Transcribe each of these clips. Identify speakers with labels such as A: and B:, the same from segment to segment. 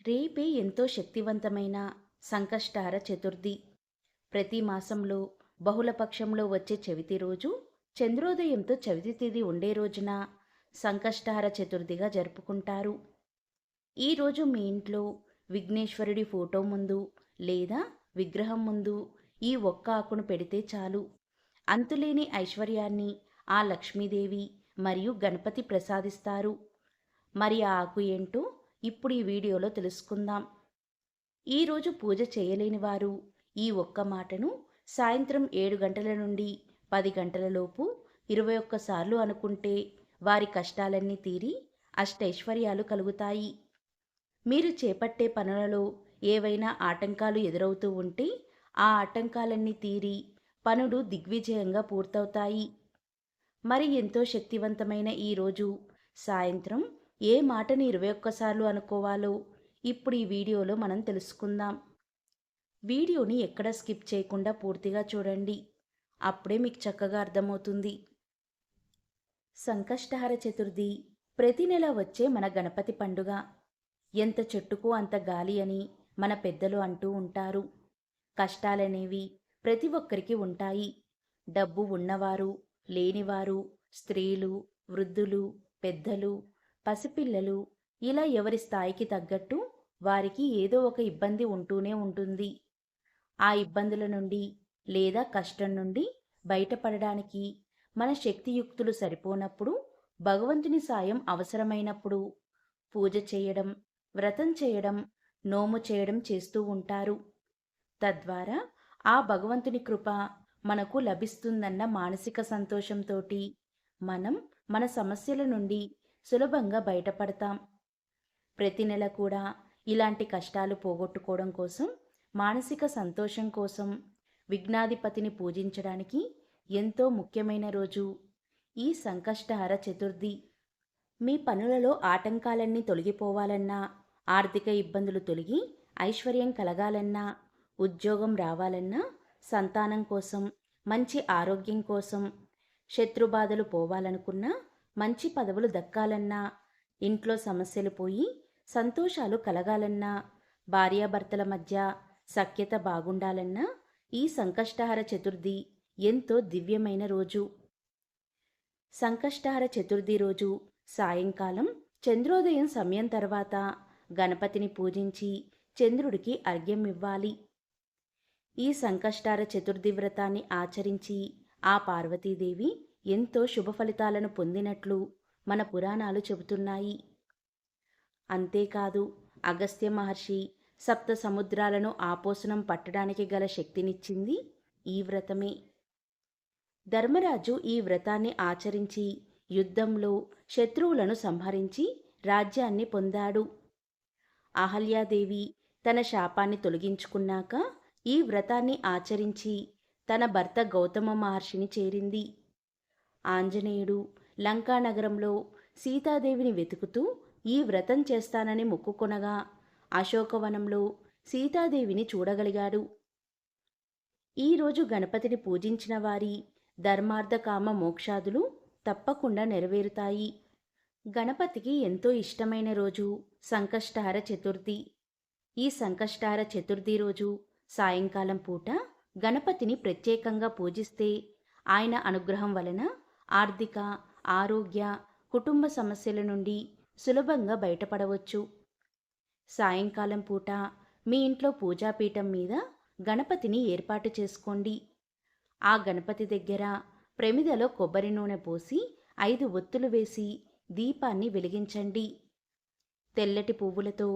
A: రేపే ఎంతో శక్తివంతమైన సంకష్టహర చతుర్థి. ప్రతి మాసంలో బహుళపక్షంలో వచ్చే చవితి రోజు చంద్రోదయంతో చవితి తిథి ఉండే రోజున సంకష్టహర చతుర్థిగా జరుపుకుంటారు. ఈరోజు మీ ఇంట్లో విఘ్నేశ్వరుడి ఫోటో ముందు లేదా విగ్రహం ముందు ఈ ఒక్క ఆకును పెడితే చాలు, అంతులేని ఐశ్వర్యాన్ని ఆ లక్ష్మీదేవి మరియు గణపతి ప్రసాదిస్తారు. మరి ఆ ఆకు ఏంటో ఇప్పుడు ఈ వీడియోలో తెలుసుకుందాం. ఈరోజు పూజ చేయలేని వారు ఈ ఒక్క మాటను సాయంత్రం 7 గంటల నుండి 10 గంటల లోపు 21 సార్లు అనుకుంటే వారి కష్టాలన్నీ తీరి అష్టైశ్వర్యాలు కలుగుతాయి. మీరు చేపట్టే పనులలో ఏవైనా ఆటంకాలు ఎదురవుతూ ఉంటే ఆ ఆటంకాలన్నీ తీరి పనులు దిగ్విజయంగా పూర్తవుతాయి. మరి ఎంతో శక్తివంతమైన ఈ రోజు సాయంత్రం ఏ మాటని 21 సార్లు అనుకోవాలో ఇప్పుడు ఈ వీడియోలో మనం తెలుసుకుందాం. వీడియోని ఎక్కడ స్కిప్ చేయకుండా పూర్తిగా చూడండి. అప్పుడే మీకు చక్కగా అర్థమవుతుంది. సంకష్టహర చతుర్థి ప్రతి నెల వచ్చే మన గణపతి పండుగ. ఎంత చెట్టుకు అంత గాలి అని మన పెద్దలు అంటూ ఉంటారు. కష్టాలనేవి ప్రతి ఒక్కరికి ఉంటాయి. డబ్బు ఉన్నవారు, లేనివారు, స్త్రీలు, వృద్ధులు, పెద్దలు, పసిపిల్లలు, ఇలా ఎవరి స్థాయికి తగ్గట్టు వారికి ఏదో ఒక ఇబ్బంది ఉంటూనే ఉంటుంది. ఆ ఇబ్బందుల నుండి లేదా కష్టం నుండి బయటపడడానికి మన శక్తియుక్తులు సరిపోనప్పుడు, భగవంతుని సాయం అవసరమైనప్పుడు పూజ చేయడం, వ్రతం చేయడం, నోము చేయడం చేస్తూ ఉంటారు. తద్వారా ఆ భగవంతుని కృప మనకు లభిస్తుందన్న మానసిక సంతోషంతోటి మనం మన సమస్యల నుండి సులభంగా బయటపడతాం. ప్రతి నెల కూడా ఇలాంటి కష్టాలు పోగొట్టుకోవడం కోసం, మానసిక సంతోషం కోసం విఘ్నాధిపతిని పూజించడానికి ఎంతో ముఖ్యమైన రోజు ఈ సంకష్టహర చతుర్థి. మీ పనులలో ఆటంకాలన్నీ తొలగిపోవాలన్నా, ఆర్థిక ఇబ్బందులు తొలగి ఐశ్వర్యం కలగాలన్నా, ఉద్యోగం రావాలన్నా, సంతానం కోసం, మంచి ఆరోగ్యం కోసం, శత్రుబాధలు పోవాలనుకున్నా, మంచి పదవులు దక్కాలన్నా, ఇంట్లో సమస్యలు పోయి సంతోషాలు కలగాలన్నా, భార్యాభర్తల మధ్య సఖ్యత బాగుండాలన్నా ఈ సంకష్టహర చతుర్థి ఎంతో దివ్యమైన రోజు. సంకష్టహర చతుర్థి రోజు సాయంకాలం చంద్రోదయం సమయం తర్వాత గణపతిని పూజించి చంద్రుడికి అర్ఘ్యం ఇవ్వాలి. ఈ సంకష్టహర చతుర్థి వ్రతాన్ని ఆచరించి ఆ పార్వతీదేవి ఎంతో శుభ ఫలితాలను పొందినట్లు మన పురాణాలు చెబుతున్నాయి. అంతేకాదు, అగస్త్య మహర్షి సప్త సముద్రాలను ఆపోసనం పట్టడానికి గల శక్తినిచ్చింది ఈ వ్రతమే. ధర్మరాజు ఈ వ్రతాన్ని ఆచరించి యుద్ధంలో శత్రువులను సంహరించి రాజ్యాన్ని పొందాడు. అహల్యాదేవి తన శాపాన్ని తొలగించుకున్నాక ఈ వ్రతాన్ని ఆచరించి తన భర్త గౌతమ మహర్షిని చేరింది. ఆంజనేయుడు లంకానగరంలో సీతాదేవిని వెతుకుతూ ఈ వ్రతం చేస్తానని మొక్కుకొనగా అశోకవనంలో సీతాదేవిని చూడగలిగాడు. ఈరోజు గణపతిని పూజించిన వారి ధర్మార్థ కామ మోక్షాదులు తప్పకుండా నెరవేరుతాయి. గణపతికి ఎంతో ఇష్టమైన రోజు సంకష్టహర చతుర్థి. ఈ సంకష్టహర చతుర్థి రోజు సాయంకాలం పూట గణపతిని ప్రత్యేకంగా పూజిస్తే ఆయన అనుగ్రహం వలన ఆర్థిక, ఆరోగ్య, కుటుంబ సమస్యల నుండి సులభంగా బయటపడవచ్చు. సాయంకాలం పూట మీ ఇంట్లో పూజాపీఠం మీద గణపతిని ఏర్పాటు చేసుకోండి. ఆ గణపతి దగ్గర ప్రమిదలో కొబ్బరి నూనె పోసి 5 ఒత్తులు వేసి దీపాన్ని వెలిగించండి. తెల్లటి పువ్వులతో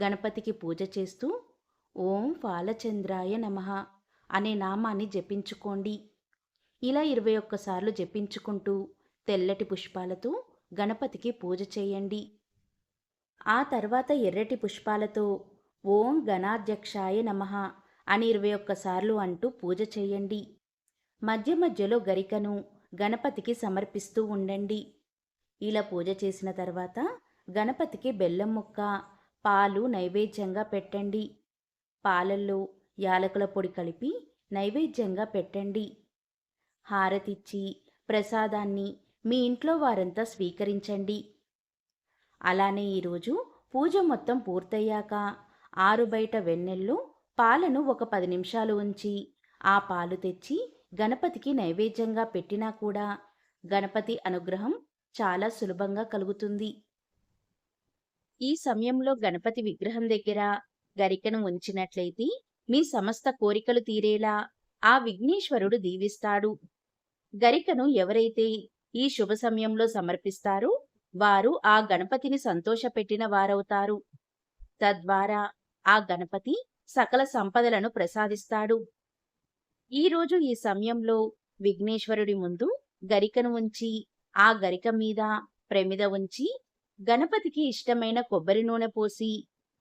A: గణపతికి పూజ చేస్తూ ఓం ఫాలచంద్రాయ నమః అనే నామాన్ని జపించుకోండి. ఇలా 21 సార్లు జపించుకుంటూ తెల్లటి పుష్పాలతో గణపతికి పూజ చేయండి. ఆ తర్వాత ఎర్రటి పుష్పాలతో ఓం గణాధ్యక్షాయ నమః అని 21 సార్లు అంటూ పూజ చేయండి. మధ్య మధ్యలో గరికను గణపతికి సమర్పిస్తూ ఉండండి. ఇలా పూజ చేసిన తర్వాత గణపతికి బెల్లం ముక్క, పాలు నైవేద్యంగా పెట్టండి. పాలల్లో యాలకుల పొడి కలిపి నైవేద్యంగా పెట్టండి. హారతిచ్చి ప్రసాదాన్ని మీ ఇంట్లో వారంతా స్వీకరించండి. అలానే ఈరోజు పూజ మొత్తం పూర్తయ్యాక ఆరుబయట వెన్నెల్లో పాలను ఒక 10 నిమిషాలు ఉంచి ఆ పాలు తెచ్చి గణపతికి నైవేద్యంగా పెట్టినా కూడా గణపతి అనుగ్రహం చాలా సులభంగా కలుగుతుంది. ఈ సమయంలో గణపతి విగ్రహం దగ్గర గరికను ఉంచినట్లయితే మీ సమస్త కోరికలు తీరేలా ఆ విఘ్నేశ్వరుడు దీవిస్తాడు. గరికను ఎవరైతే ఈ శుభ సమయంలో సమర్పిస్తారో వారు ఆ గణపతిని సంతోషపెట్టిన వారవుతారు. తద్వారా ఆ గణపతి సకల సంపదలను ప్రసాదిస్తాడు. ఈరోజు ఈ సమయంలో విఘ్నేశ్వరుడి ముందు గరికను ఉంచి ఆ గరిక మీద ప్రమిద ఉంచి గణపతికి ఇష్టమైన కొబ్బరి నూనె పోసి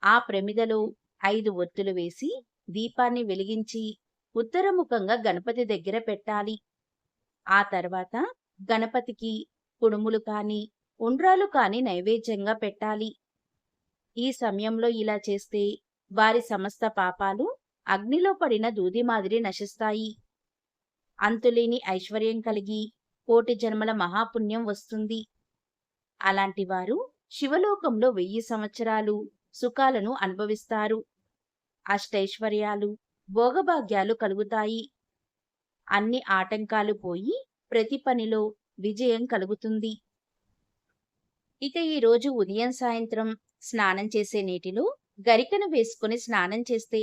A: ఆ ప్రమిదలో 5 ఒత్తులు వేసి దీపాన్ని వెలిగించి ఉత్తరముఖంగా గణపతి దగ్గర పెట్టాలి. ఆ తర్వాత గణపతికి కుడుములు కాని ఉండ్రాలు కాని నైవేద్యంగా పెట్టాలి. ఈ సమయంలో ఇలా చేస్తే వారి సమస్త పాపాలు అగ్నిలో పడిన దూది మాదిరి నశిస్తాయి. అంతులేని ఐశ్వర్యం కలిగి కోటి జన్మల మహాపుణ్యం వస్తుంది. అలాంటి వారు శివలోకంలో 1000 సంవత్సరాలు సుఖాలను అనుభవిస్తారు. అష్టైశ్వర్యాలు భోగభాగ్యాలు కలుగుతాయి. అన్ని ఆటంకాలు పోయి ప్రతి పనిలో విజయం కలుగుతుంది. ఇక ఈ రోజు ఉదయం సాయంత్రం స్నానం చేసే నీటిలో గరికను వేసుకుని స్నానం చేస్తే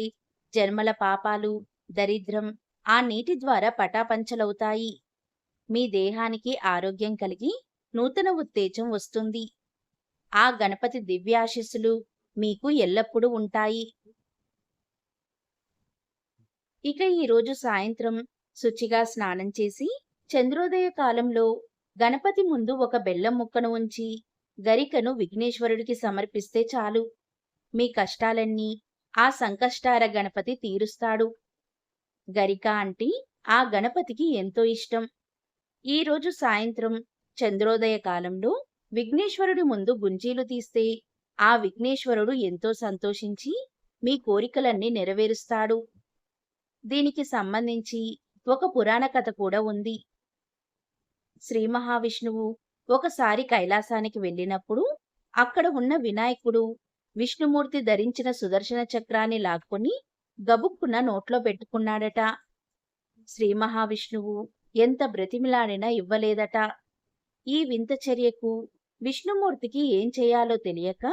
A: జన్మల పాపాలు దరిద్రం ఆ నీటి ద్వారా పటాపంచలవుతాయి. మీ దేహానికి ఆరోగ్యం కలిగి నూతన ఉత్తేజం వస్తుంది. ఆ గణపతి దివ్యాశీస్సులు మీకు ఎల్లప్పుడూ ఉంటాయి. ఇక ఈరోజు సాయంత్రం శుచిగా స్నానం చేసి చంద్రోదయ కాలంలో గణపతి ముందు ఒక బెల్లం ముక్కను ఉంచి గరికను విఘ్నేశ్వరుడికి సమర్పిస్తే చాలు. మీ కష్టాలన్నీ ఆ సంకష్టార గణపతి తీరుస్తాడు. గరిక అంటే ఆ గణపతికి ఎంతో ఇష్టం. ఈరోజు సాయంత్రం చంద్రోదయ కాలంలో విఘ్నేశ్వరుడి ముందు గుంజీలు తీస్తే ఆ విఘ్నేశ్వరుడు ఎంతో సంతోషించి మీ కోరికలన్నీ నెరవేరుస్తాడు. దీనికి సంబంధించి ఒక పురాణ కథ కూడా ఉంది. శ్రీ మహావిష్ణువు ఒకసారి కైలాసానికి వెళ్ళినప్పుడు అక్కడ ఉన్న వినాయకుడు విష్ణుమూర్తి ధరించిన సుదర్శన చక్రాన్ని లాక్కొని గబుక్కున నోట్లో పెట్టుకున్నాడట. శ్రీ మహావిష్ణువు ఎంత బ్రతిమిలాడినా ఇవ్వలేదట. ఈ వింత చర్యకు విష్ణుమూర్తికి ఏం చేయాలో తెలియక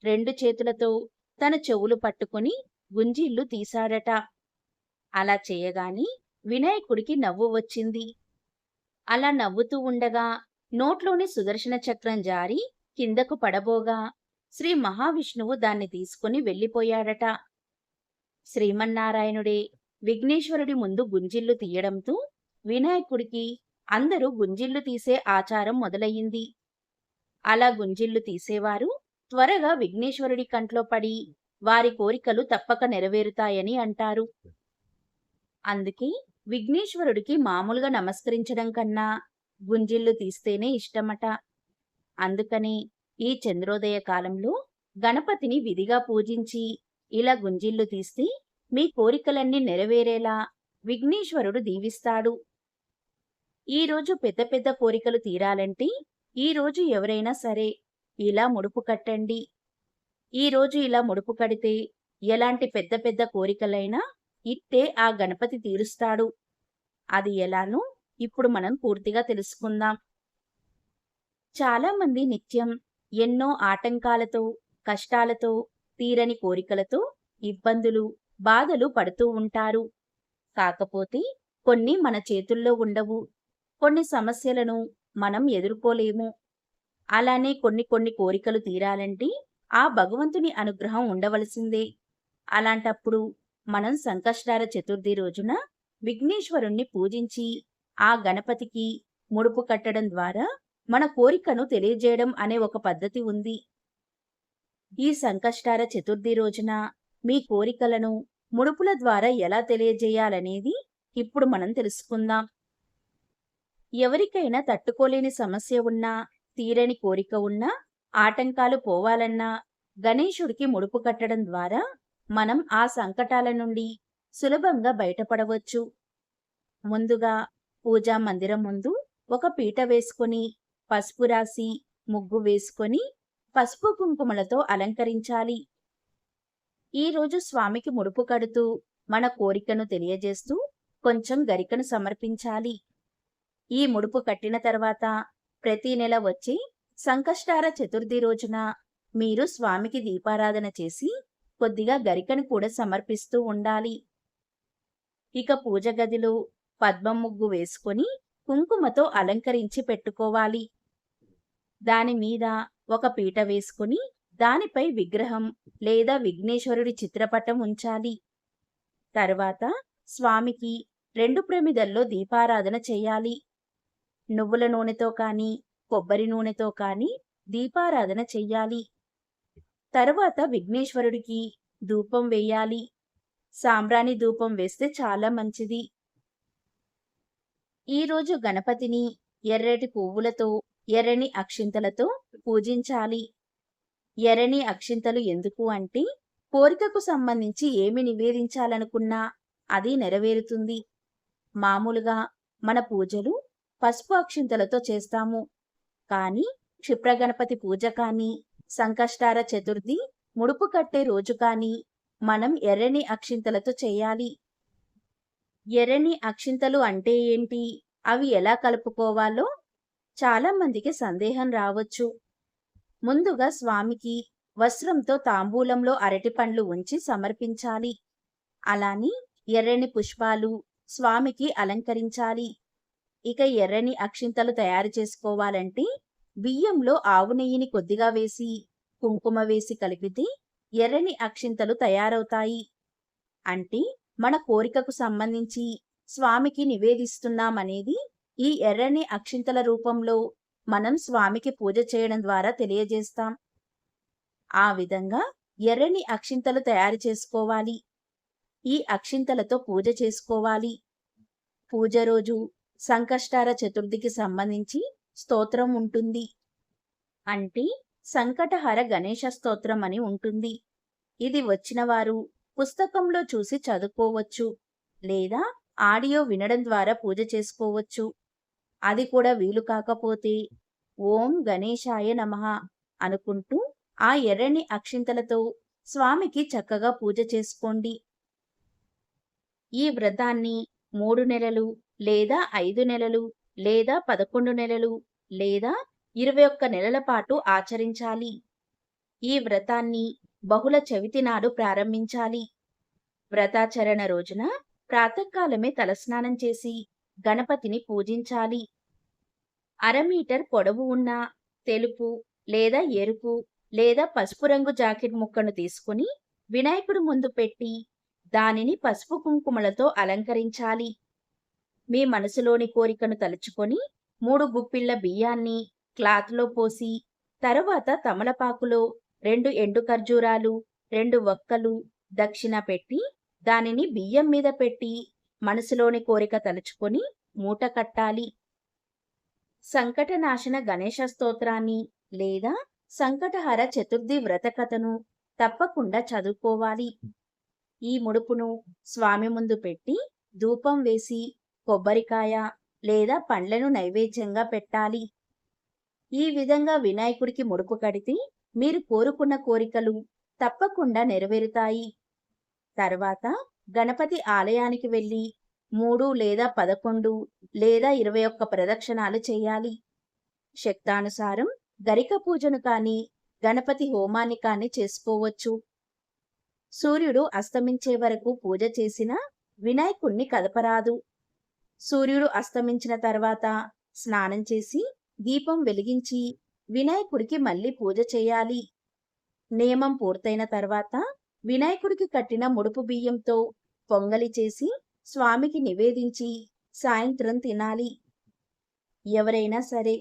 A: 2 చేతులతో తన చెవులు పట్టుకుని గుంజీళ్లు తీశాడట. అలా చేయగాని వినాయకుడికి నవ్వు వచ్చింది. అలా నవ్వుతూ ఉండగా నోట్లోని సుదర్శన చక్రం జారి కిందకు పడబోగా శ్రీ మహావిష్ణువు దాన్ని తీసుకుని వెళ్ళిపోయాడట. శ్రీమన్నారాయణుడే విఘ్నేశ్వరుడి ముందు గుంజిళ్లు తీయడంతో వినాయకుడికి అందరూ గుంజిళ్లు తీసే ఆచారం మొదలయ్యింది. అలా గుంజిళ్లు తీసేవారు త్వరగా విఘ్నేశ్వరుడి కంట్లో పడి వారి కోరికలు తప్పక నెరవేరుతాయని అంటారు. అందుకే విఘ్నేశ్వరుడికి మామూలుగా నమస్కరించడం కన్నా గుంజిళ్లు తీస్తేనే ఇష్టమట. అందుకని ఈ చంద్రోదయ కాలంలో గణపతిని విధిగా పూజించి ఇలా గుంజిళ్లు తీస్తే మీ కోరికలన్నీ నెరవేరేలా విఘ్నేశ్వరుడు దీవిస్తాడు. ఈరోజు పెద్ద పెద్ద కోరికలు తీరాలంటే ఈరోజు ఎవరైనా సరే ఇలా ముడుపు కట్టండి. ఈరోజు ఇలా ముడుపు కడితే ఎలాంటి పెద్ద పెద్ద కోరికలైనా ఇట్టే ఆ గణపతి తీరుస్తాడు. అది ఎలానో ఇప్పుడు మనం పూర్తిగా తెలుసుకుందాం. చాలామంది నిత్యం ఎన్నో ఆటంకాలతో కష్టాలతో తీరని కోరికలతో ఇబ్బందులు బాధలు పడుతూ ఉంటారు. కాకపోతే కొన్ని మన చేతుల్లో ఉండవు. కొన్ని సమస్యలను మనం ఎదుర్కోలేము. అలానే కొన్ని కోరికలు తీరాలంటే ఆ భగవంతుని అనుగ్రహం ఉండవలసిందే. అలాంటప్పుడు మనం సంకష్టార చతుర్థి రోజున విఘ్నేశ్వరుణ్ణి పూజించి ఆ గణపతికి ముడుపు కట్టడం ద్వారా మన కోరికను తెలియజేయడం అనే ఒక పద్ధతి ఉంది. ఈ సంకష్టార చతుర్థి రోజున మీ కోరికలను ముడుపుల ద్వారా ఎలా తెలియజేయాలనేది ఇప్పుడు మనం తెలుసుకుందాం. ఎవరికైనా తట్టుకోలేని సమస్య ఉన్నా, తీరని కోరిక ఉన్నా, ఆటంకాలు పోవాలన్నా గణేశుడికి ముడుపు కట్టడం ద్వారా మనం ఆ సంకటాల నుండి సులభంగా బయటపడవచ్చు. ముందుగా పూజా మందిరం ముందు ఒక పీట వేసుకొని పసుపు రాసి ముగ్గు వేసుకొని పసుపు కుంకుమలతో అలంకరించాలి. ఈరోజు స్వామికి ముడుపు కడుతూ మన కోరికను తెలియజేస్తూ కొంచెం గరికను సమర్పించాలి. ఈ ముడుపు కట్టిన తర్వాత ప్రతి నెల వచ్చి సంకష్టార చతుర్థి రోజున మీరు స్వామికి దీపారాధన చేసి కొద్దిగా గరికను కూడా సమర్పిస్తూ ఉండాలి. ఇక పూజ గదిలో పద్మం ముగ్గు వేసుకొని కుంకుమతో అలంకరించి పెట్టుకోవాలి. దాని మీద ఒక పీట వేసుకుని దానిపై విగ్రహం లేదా విఘ్నేశ్వరుడి చిత్రపటం ఉంచాలి. తర్వాత స్వామికి 2 ప్రమిదల్లో దీపారాధన చెయ్యాలి. నువ్వుల నూనెతో కానీ కొబ్బరి నూనెతో కానీ దీపారాధన చెయ్యాలి. తరువాత విఘ్నేశ్వరుడికి ధూపం వేయాలి. సాంబ్రాణి ధూపం వేస్తే చాలా మంచిది. ఈరోజు గణపతిని ఎర్రటి పువ్వులతో ఎర్రని అక్షింతలతో పూజించాలి. ఎర్రని అక్షింతలు ఎందుకు అంటే కోరికకు సంబంధించి ఏమి నివేదించాలనుకున్నా అది నెరవేరుతుంది. మామూలుగా మన పూజలు పసుపు అక్షింతలతో చేస్తాము. కానీ క్షిప్రగణపతి పూజ కానీ సంకష్టార చతుర్థి ముడుపు కట్టే రోజు కానీ మనం ఎర్రని అక్షింతలతో చేయాలి. ఎర్రని అక్షింతలు అంటే ఏంటి? అవి ఎలా కలుపుకోవాలో చాలా మందికి సందేహం రావచ్చు. ముందుగా స్వామికి వస్త్రంతో తాంబూలంలో అరటిపండ్లు ఉంచి సమర్పించాలి. అలాని ఎర్రని పుష్పాలు స్వామికి అలంకరించాలి. ఇక ఎర్రని అక్షింతలు తయారు చేసుకోవాలంటే బియ్యంలో ఆవు నెయ్యిని కొద్దిగా వేసి కుంకుమ వేసి కలిపితే ఎర్రని అక్షింతలు తయారవుతాయి. అంటే మన కోరికకు సంబంధించి స్వామికి నివేదిస్తున్నామనేది ఈ ఎర్రని అక్షింతల రూపంలో మనం స్వామికి పూజ చేయడం ద్వారా తెలియజేస్తాం. ఆ విధంగా ఎర్రని అక్షింతలు తయారు చేసుకోవాలి. ఈ అక్షింతలతో పూజ చేసుకోవాలి. పూజ రోజు సంకష్టార చతుర్థికి సంబంధించి స్తోత్రం ఉంటుంది. అంటే సంకటహర గణేశ స్తోత్రం అని ఉంటుంది. ఇది వచ్చిన వారు పుస్తకంలో చూసి చదువుకోవచ్చు లేదా ఆడియో వినడం ద్వారా పూజ చేసుకోవచ్చు. అది కూడా వీలు కాకపోతే ఓం గణేశాయ నమః అనుకుంటూ ఆ ఎర్రని అక్షింతలతో స్వామికి చక్కగా పూజ చేసుకోండి. ఈ వ్రతాన్ని 3 నెలలు లేదా 5 నెలలు లేదా 11 నెలలు లేదా 21 నెలల పాటు ఆచరించాలి. ఈ వ్రతాన్ని బహుళ చవితి నాడు ప్రారంభించాలి. వ్రతాచరణ రోజున ప్రాతకాలమే తలస్నానం చేసి గణపతిని పూజించాలి. 1/2 మీటర్ పొడవు ఉన్న తెలుపు లేదా ఎరుపు లేదా పసుపు రంగు జాకెట్ ముక్కను తీసుకుని వినాయకుడి ముందు పెట్టి దానిని పసుపు కుంకుమలతో అలంకరించాలి. మీ మనసులోని కోరికను తలుచుకొని 3 గుప్పిళ్ల బియ్యాన్ని క్లాత్లో పోసి తరువాత తమలపాకులో 2 ఎండు ఖర్జూరాలు 2 వక్కలు దక్షిణ పెట్టి దానిని బియ్యం మీద పెట్టి మనసులోని కోరిక తలుచుకొని మూట కట్టాలి. సంకటనాశన గణేశ స్తోత్రాన్ని లేదా సంకటహర చతుర్థి వ్రత కథను తప్పకుండా చదువుకోవాలి. ఈ ముడుపును స్వామి ముందు పెట్టి ధూపం వేసి కొబ్బరికాయ లేదా పండ్లను నైవేద్యంగా పెట్టాలి. ఈ విధంగా వినాయకుడికి ముడుపు కడితే మీరు కోరుకున్న కోరికలు తప్పకుండా నెరవేరుతాయి. తర్వాత గణపతి ఆలయానికి వెళ్ళి 3 లేదా 11 లేదా 21 ప్రదక్షిణాలు చేయాలి. శక్తానుసారం గరిక పూజను కానీ గణపతి హోమాన్ని కానీ చేసుకోవచ్చు. సూర్యుడు అస్తమించే వరకు పూజ చేసినా వినాయకుణ్ణి కదపరాదు. సూర్యుడు అస్తమించిన తర్వాత స్నానం చేసి దీపం వెలిగించి వినాయకుడికి మళ్ళీ పూజ చేయాలి. నియమం పూర్తయిన తర్వాత వినాయకుడికి కట్టిన ముడుపు బియ్యంతో పొంగలి చేసి స్వామికి నివేదించి సాయంత్రం తినాలి. ఎవరైనా సరే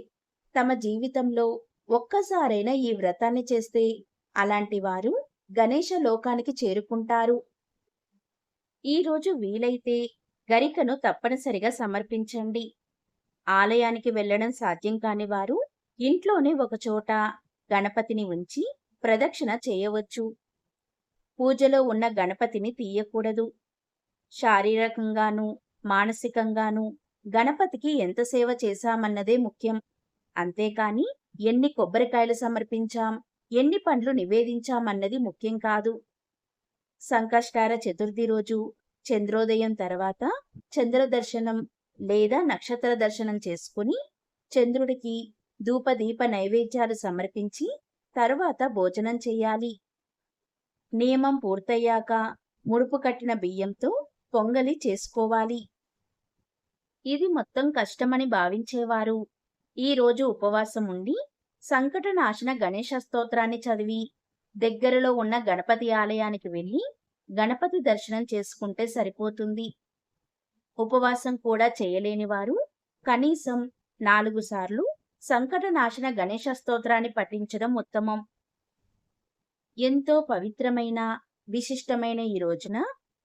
A: తమ జీవితంలో ఒక్కసారైనా ఈ వ్రతాన్ని చేస్తే అలాంటి వారు గణేశ లోకానికి చేరుకుంటారు. ఈరోజు వీలైతే గరికను తప్పనిసరిగా సమర్పించండి. ఆలయానికి వెళ్ళడం సాధ్యం కాని వారు ఇంట్లోనే ఒకచోట గణపతిని ఉంచి ప్రదక్షిణ చేయవచ్చు. పూజలో ఉన్న గణపతిని తీయకూడదు. శారీరకంగానూ మానసికంగానూ గణపతికి ఎంత సేవ చేశామన్నదే ముఖ్యం. అంతేకాని ఎన్ని కొబ్బరికాయలు సమర్పించాం, ఎన్ని పండ్లు నివేదించామన్నది ముఖ్యం కాదు. సంకష్టార చతుర్థి రోజు చంద్రోదయం తర్వాత చంద్ర దర్శనం లేదా నక్షత్ర దర్శనం చేసుకుని చంద్రుడికి ధూపదీప నైవేద్యాలు సమర్పించి తరువాత భోజనం చెయ్యాలి. నియమం పూర్తయ్యాక ముడుపు కట్టిన బియ్యంతో పొంగలి చేసుకోవాలి. ఇది మొత్తం కష్టమని భావించేవారు ఈ రోజు ఉపవాసం ఉండి సంకటనాశన గణేశ స్తోత్రాన్ని చదివి దగ్గరలో ఉన్న గణపతి ఆలయానికి వెళ్ళి గణపతి దర్శనం చేసుకుంటే సరిపోతుంది. ఉపవాసం కూడా చేయలేని వారు కనీసం 4 సార్లు సంకటనాశన గణేశ స్తోత్రాన్ని పఠించడం ఉత్తమం. ఎంతో పవిత్రమైన విశిష్టమైన ఈ రోజున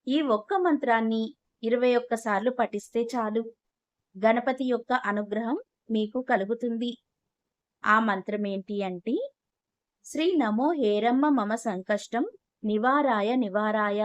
A: ఈ ఒక్క మంత్రాన్ని 21 సార్లు పఠిస్తే చాలు. గణపతి యొక్క అనుగ్రహం మీకు కలుగుతుంది. ఆ మంత్రం ఏంటి అంటే శ్రీ నమో హేరమ్మ మమ సంకష్టం నివారాయ నివారాయ.